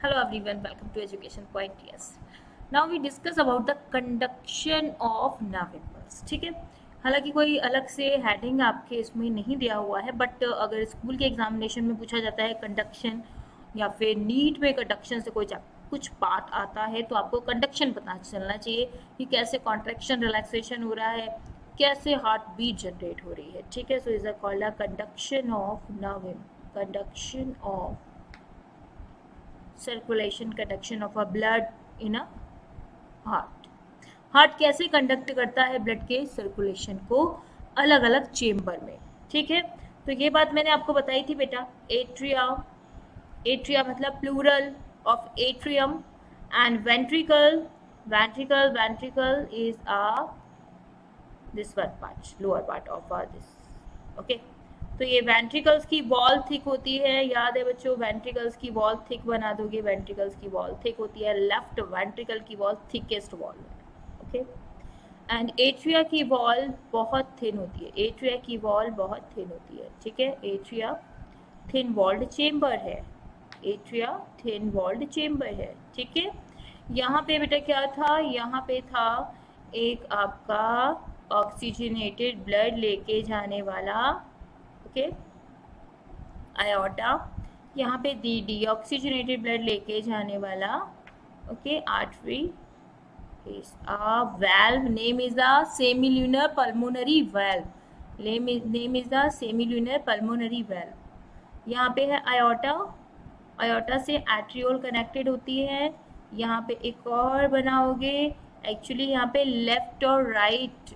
Hello everyone, welcome to Education Point. Yes. Now we discuss about the conduction of nerve impulse. ठीक है, हालांकि कोई अलग से हेडिंग आपके इसमें नहीं दिया हुआ है, बट अगर स्कूल के एग्जामिनेशन में पूछा जाता है कंडक्शन या फिर नीट में कंडक्शन से कोई कुछ बात आता है तो आपको कंडक्शन पता चलना चाहिए कि कैसे कॉन्ट्रैक्शन रिलैक्सेशन हो रहा है, कैसे हार्ट बीट जनरेट हो रही है. ठीक है, so is a called a conduction of nerve, conduction of circulation, conduction of a blood in a heart. Heart कैसे कंडक्ट करता है ब्लड के सर्कुलेशन को अलग अलग चेम्बर में. ठीक है, तो ये बात मैंने आपको बताई थी बेटा. एट्रिया, एट्रिया मतलब plural of atrium, and ventricle, ventricle, ventricle is a this one part, lower part of this. Okay, तो ये वेंट्रिकल्स की वॉल थिक होती है. याद है बच्चों, वेंट्रिकल्स की वॉल थिक बना दोगे. वेंट्रिकल्स की वॉल थिक होती है, लेफ्ट वेंट्रिकल की वॉल थिकेस्ट वॉल है. ओके, एंड एट्रिया की वॉल बहुत थिन होती है. एट्रिया की वॉल बहुत थिन होती है. ठीक है, एट्रिया थिन वॉल्ड चेम्बर है. एट्रिया थिन वॉल्ड चेम्बर है. ठीक है, यहाँ पे बेटा क्या था, यहाँ पे था एक आपका ऑक्सीजनेटेड ब्लड लेके जाने वाला, ओके, आयोटा. यहाँ पे डी ऑक्सीजनेटेड ब्लड लेके जाने वाला, okay, artery is a valve. Name is the semilunar pulmonary valve. Name is the semilunar pulmonary valve. यहाँ पे है आयोटा, आयोटा से एट्रियोल कनेक्टेड होती है. यहाँ पे एक और बनाओगे. एक्चुअली यहाँ पे लेफ्ट और राइट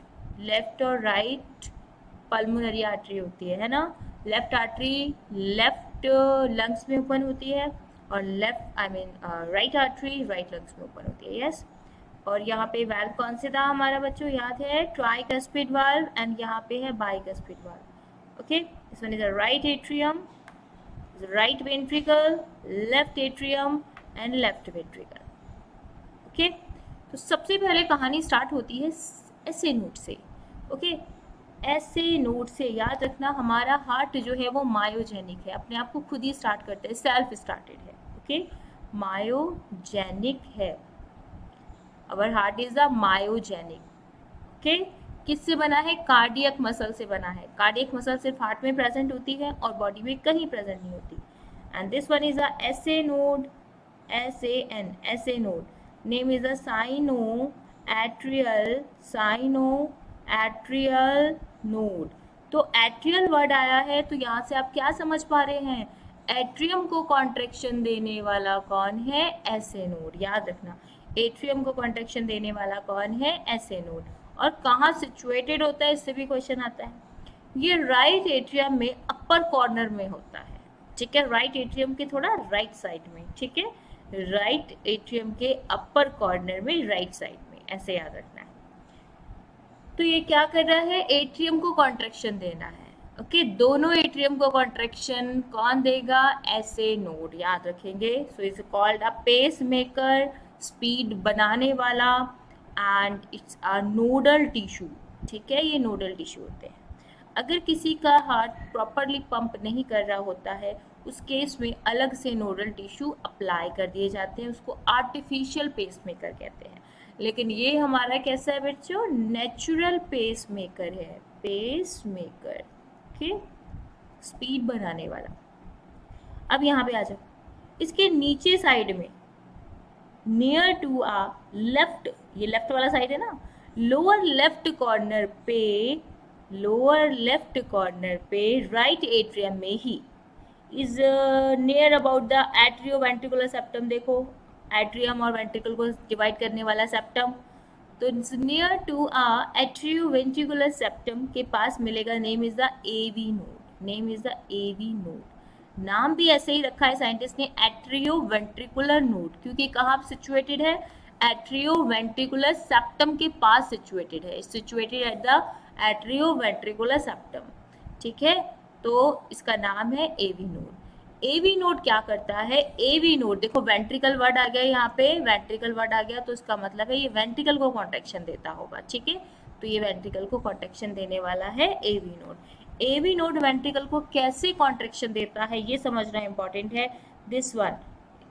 पल्मोनरी आर्टरी होती है ना. लेफ्ट आर्टरी लेफ्ट लंग्स में ओपन होती है और left right artery right lungs में ओपन होती है. यस. और यहाँ पे वाल्व कौन से था हमारा बच्चों, याद है, ट्राइकस्पिड वाल्व, एंड यहाँ पे है bicuspid valve. Okay, this one is a right atrium, right ventricle, left atrium and left ventricle. Okay, तो सबसे पहले कहानी स्टार्ट होती है ऐसे नोट से. ओके, ऐसे नोट से याद रखना, हमारा हार्ट जो है वो मायोजेनिक है, अपने आप को खुद ही स्टार्ट करता है, सेल्फ स्टार्टेड है. ओके, मायोजेनिक है. अवर heart is a myogenic. Okay, किससे बना है, कार्डियक मसल से बना है. कार्डियक मसल सिर्फ हार्ट में प्रेजेंट होती है और बॉडी में कहीं प्रेजेंट नहीं होती. And this one is a SA node, SAN, SA node. Name is a cyano atrial node. तो एट्रियल वर्ड आया है तो यहाँ से आप क्या समझ पा रहे हैं, एट्रियम को कॉन्ट्रैक्शन देने वाला कौन है, एसए नोड. याद रखना, एट्रियम को कॉन्ट्रैक्शन देने वाला कौन है, एसए नोड. और कहाँ सिचुएटेड होता है, इससे भी क्वेश्चन आता है. ये राइट एट्रियम में अपर कॉर्नर में होता है. ठीक है, राइट एट्रियम के थोड़ा राइट साइड में. ठीक है, राइट एट्रियम के अपर कॉर्नर में, राइट साइड में, ऐसे याद रखना है. तो ये क्या कर रहा है, एट्रियम को कॉन्ट्रैक्शन देना है. ओके, दोनों एट्रियम को कॉन्ट्रैक्शन कौन देगा, एसए नोड. याद रखेंगे. So is called a pacemaker, speed बनाने वाला, and it's a nodal tissue. ठीक है, ये नोडल टिश्यू होते हैं. अगर किसी का हार्ट प्रॉपरली पंप नहीं कर रहा होता है, उस केस में अलग से नोडल टिश्यू अप्लाई कर दिए जाते हैं, उसको आर्टिफिशियल पेस मेकर कहते हैं. लेकिन ये हमारा कैसा है बच्चों, नेचुरल पेस मेकर है, पेस मेकर. ओके, स्पीड बनाने वाला. अब यहाँ पे आ जाओ, इसके नीचे साइड में नियर टू आ लेफ्ट, ये लेफ्ट वाला साइड है ना, लोअर लेफ्ट कॉर्नर पे, लोअर लेफ्ट कॉर्नर पे राइट एट्रियम में ही is near about the atrioventricular septum. देखो, एट्रियम और वेंट्रिकल को डिवाइड करने वाला सेप्टम. तो near to a atrioventricular septum के पास मिलेगा. Name is the AV node. Name is the AV node. नाम भी ऐसे ही रखा है साइंटिस्ट ने, एट्रियो वेंट्रिकुलर नोड, क्योंकि कहाँ सिचुएटेड है, एट्रियो वेंट्रिकुलर सेप्टम के पास सिचुएटेड है. Situated at the atrioventricular septum. ठीक है, तो इसका नाम है एवी नोड. एवी नोड क्या करता है, एवी नोड, देखो वेंट्रिकल वर्ड आ गया यहाँ पे, वेंट्रिकल वर्ड आ गया तो इसका मतलब है ये वेंट्रिकल को कॉन्ट्रैक्शन देता होगा. ठीक है, तो ये वेंट्रिकल को कॉन्ट्रैक्शन देने वाला है AV node. AV node ventricle को कैसे कॉन्ट्रैक्शन देता है ये समझना इंपॉर्टेंट है. This one,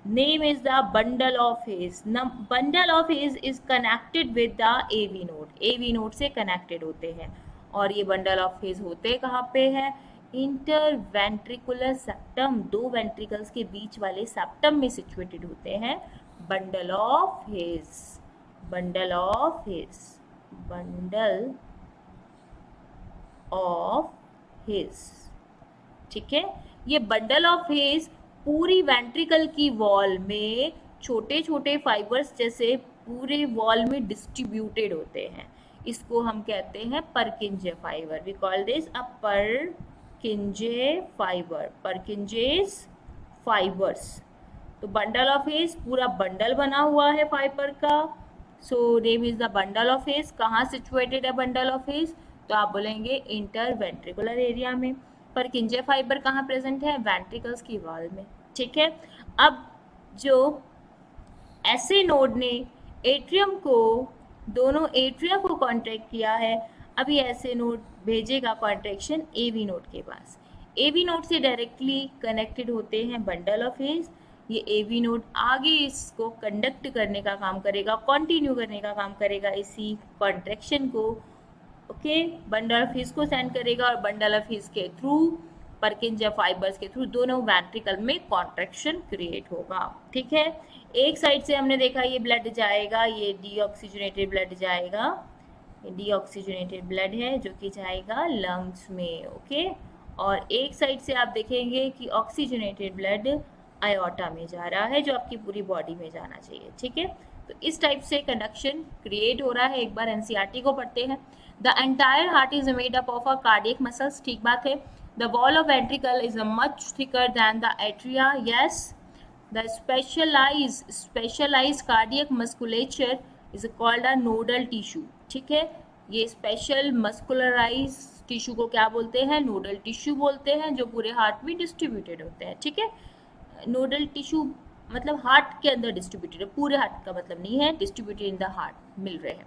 Name is the bundle of hairs. Bundle of hairs is connected with the AV node. AV node से connected होते हैं और ये bundle of hairs होते कहाँ पे हैं? इंटरवेंट्रिकुलर सेप्टम, दो वेंट्रिकल्स के बीच वाले सेप्टम में सिचुएटेड होते हैं bundle of hairs. Bundle of hairs, bundle of hairs. ठीक है, ये बंडल ऑफ हेयर्स पूरी वेंट्रिकल की वॉल में छोटे छोटे फाइबर्स जैसे पूरे वॉल में डिस्ट्रीब्यूटेड होते हैं. इसको हम कहते हैं Purkinje fibre. We call this a Purkinje fibre, Purkinje's fibres. तो बंडल ऑफ हेयर्स पूरा बंडल बना हुआ है फाइबर का. So name is the bundle of hairs. कहाँ सिचुएटेड है बंडल ऑफ हेयर्स? तो आप बोलेंगे इंटरवेंट्रिकुलर एरिया में. परकिंजे फाइबर कहाँ प्रेजेंट है? वेंट्रिकल्स की वॉल में. ठीक है, अब जो ऐसे नोड ने एट्रियम को, दोनों एट्रिया को कॉन्ट्रैक्ट किया है, अभी ऐसे नोड भेजेगा कॉन्ट्रैक्शन एवी नोड के पास. एवी नोड से डायरेक्टली कनेक्टेड होते हैं बंडल ऑफ हेयर्स. ये एवी नोड आगे इसको कंडक्ट करने का काम करेगा, कंटिन्यू करने का काम करेगा इसी कॉन्ट्रैक्शन को. ओके, बंडल ऑफ हेयर्स को सेंड करेगा और बंडल ऑफ हेयर्स के थ्रू, परकिंजे फाइबर्स के थ्रू दोनों वेंट्रिकल में कॉन्ट्रैक्शन क्रिएट होगा. ठीक है, एक साइड से हमने देखा ये ब्लड जाएगा, ये डीऑक्सीजनेटेड ब्लड जाएगा, ये डीऑक्सीजनेटेड ब्लड है जो कि जाएगा लंग्स में. ओके, और एक साइड से आप देखेंगे कि ऑक्सीजनेटेड ब्लड आयोटा में जा रहा है जो आपकी पूरी बॉडी में जाना चाहिए. ठीक है, तो इस टाइप से कंडक्शन क्रिएट हो रहा है. एक बार एनसीईआरटी को पढ़ते हैं. The entire heart is made up of a cardiac muscles. ठीक बात है. The wall of ventricle is much thicker than the atria. Yes, the specialised cardiac musculature is called a nodal tissue. ठीक है, ये special मस्कुलराइज tissue को क्या बोलते हैं? नोडल टिश्यू बोलते हैं, जो पूरे हार्ट में डिस्ट्रीब्यूटेड होते हैं. ठीक है, नोडल टिश्यू मतलब हार्ट के अंदर डिस्ट्रीब्यूटेड है, पूरे हार्ट का मतलब नहीं है, डिस्ट्रीब्यूटेड इन द हार्ट मिल रहे हैं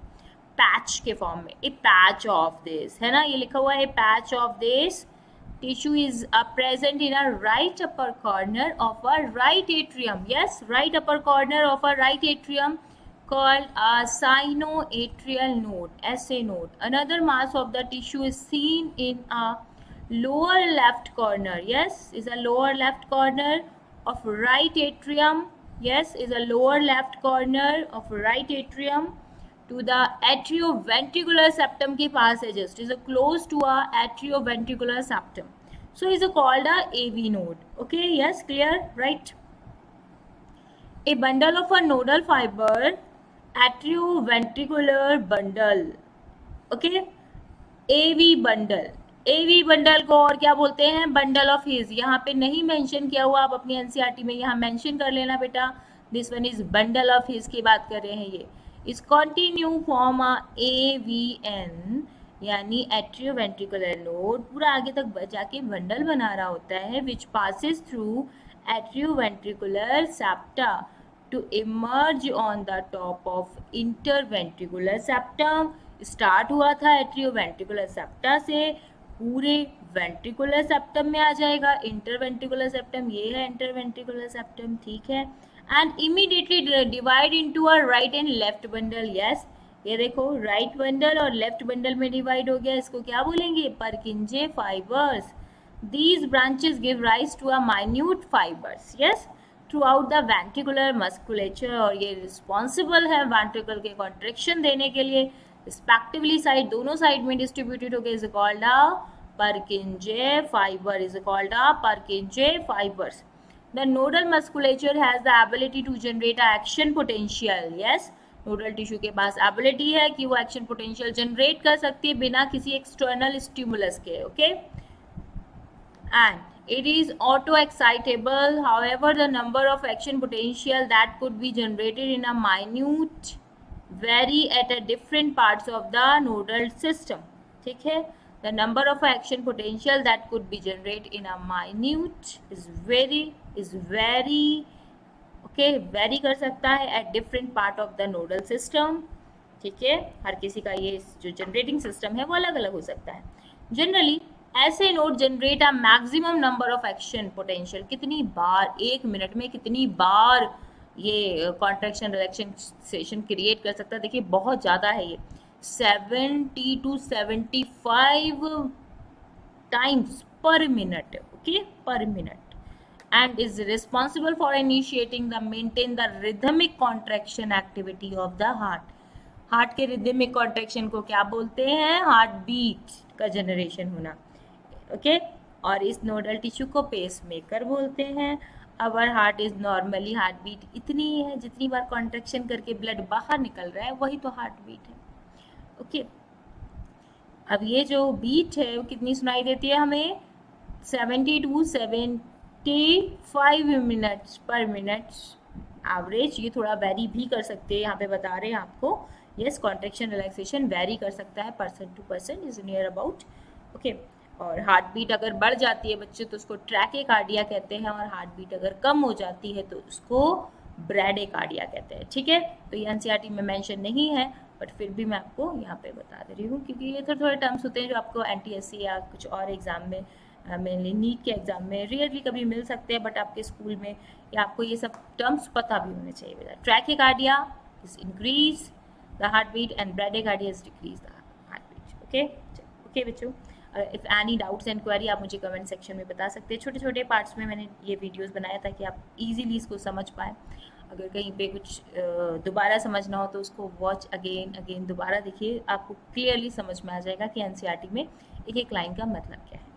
पैच के फॉर्म में. ए पैच ऑफ दिस है ना, ये लिखा हुआ है patch of this tissue is present in a right upper corner of a right atrium. Yes, right upper corner of a right atrium called a sinoatrial node, SA node. Another mass of the tissue is seen in a lower left corner. Yes, is a lower left corner of right atrium. Yes, is a lower left corner of right atrium to the atrioventricular septum के पास है. Just is a close to a atrioventricular septum. So is called a AV node. Okay, yes, clear, right? A bundle of a nodal fiber, atrioventricular bundle. Okay, AV bundle. AV bundle को और क्या बोलते हैं? Bundle of hairs. यहाँ पे नहीं mention किया हुआ, आप अपनी एनसीईआरटी में यहाँ मेंशन कर लेना बेटा. This one is bundle of hairs की बात कर रहे हैं. ये इस कॉन्टिन्यू फॉर्म अ AVN यानी एट्रियोवेंट्रिकुलर नोड पूरा आगे तक जाके बंडल बना रहा होता है, which passes through atrioventricular septa to emerge on the top of interventricular septum. Start हुआ था एट्रियोवेंट्रिकुलर सेप्टा से, पूरे वेंट्रिकुलर सेप्टम में आ जाएगा. इंटरवेंट्रिकुलर सेप्टम ये है, इंटरवेंट्रिकुलर सेप्टम. ठीक है, and immediately divide into a right and left bundle. Yes, ये देखो राइट बंडल और लेफ्ट बंडल में डिवाइड हो गया. इसको क्या बोलेंगे? Purkinje fibres. These branches give rise to a minute fibres. Yes, throughout the ventricular musculature, और ये रिस्पॉन्सिबल है वेंट्रिकल के कॉन्ट्रेक्शन देने के लिए. रिस्पेक्टिवली साइड, दोनों साइड में डिस्ट्रीब्यूटेड हो गए. Is called a Purkinje fibre. Is called a परकिंजे fibres. The nodal musculature has the ability to generate a action potential. Yes, nodal tissue के पास एबिलिटी है कि वो एक्शन पोटेंशियल जनरेट कर सकती है बिना किसी एक्सटर्नल स्टिमुलस के. Okay, and it is auto excitable. However, the number of action potential that could be generated in a minute vary at a different parts of the nodal system. ठीक है, the number of action potential that could be generated in a minute is very okay, vary कर सकता है at different part of the nodal system. ठीक है, हर किसी का ये जो जनरेटिंग सिस्टम है वो अलग अलग हो सकता है. जनरली ऐसे node generate a maximum number of action potential, कितनी बार, 1 मिनट में कितनी बार ये कॉन्ट्रैक्शन रिलैक्सेशन क्रिएट कर सकता है। देखिए बहुत ज़्यादा है ये, 70 to 75 times per minute, okay, per minute, and is responsible for initiating the maintain the rhythmic contraction activity of the heart. Heart के रिदमिक कॉन्ट्रैक्शन को क्या बोलते हैं? हार्ट बीट का जनरेशन होना, ओके। और इस नोडल टिश्यू को पेस मेकर बोलते हैं। Our heart is normally, heart beat इतनी ही है जितनी बार कॉन्ट्रैक्शन करके ब्लड बाहर निकल रहा है, वही तो हार्ट बीट है, ओके। अब ये जो बीट है वो कितनी सुनाई देती है हमें? 70 to 75 मिनट्स पर मिनट एवरेज। ये थोड़ा वेरी भी कर सकते हैं, यहाँ पे बता रहे हैं आपको। यस, कॉन्ट्रैक्शन रिलैक्सेशन वेरी कर सकता है, person to person is near about, okay. और हार्ट बीट अगर बढ़ जाती है बच्चे तो उसको ट्रैकेकार्डिया कहते हैं, और हार्ट बीट अगर कम हो जाती है तो उसको ब्रैडेकार्डिया कहते हैं, ठीक है। तो ये एनसीईआरटी में मेंशन नहीं है, बट फिर भी मैं आपको यहाँ पे बता दे रही हूँ, क्योंकि ये थोड़े थोड़े टर्म्स होते हैं जो आपको एनटीएससी या कुछ और एग्जाम में, मेनली नीट के एग्जाम में रियरली कभी मिल सकते हैं, बट आपके स्कूल में या आपको ये सब टर्म्स पता भी होने चाहिए बेटा। Tachycardia is increase the heart beat and bradycardia is decrease the heart beat, okay. Okay बच्चों, if any doubts and query आप मुझे कमेंट सेक्शन में बता सकते हैं। छोटे छोटे पार्ट्स में मैंने ये वीडियोस बनाया ताकि आप इजीली इसको समझ पाएँ। अगर कहीं पे कुछ दोबारा समझना हो तो उसको वॉच अगेन अगेन दोबारा देखिए, आपको क्लियरली समझ में आ जाएगा कि एनसीईआरटी में एक एक लाइन का मतलब क्या है।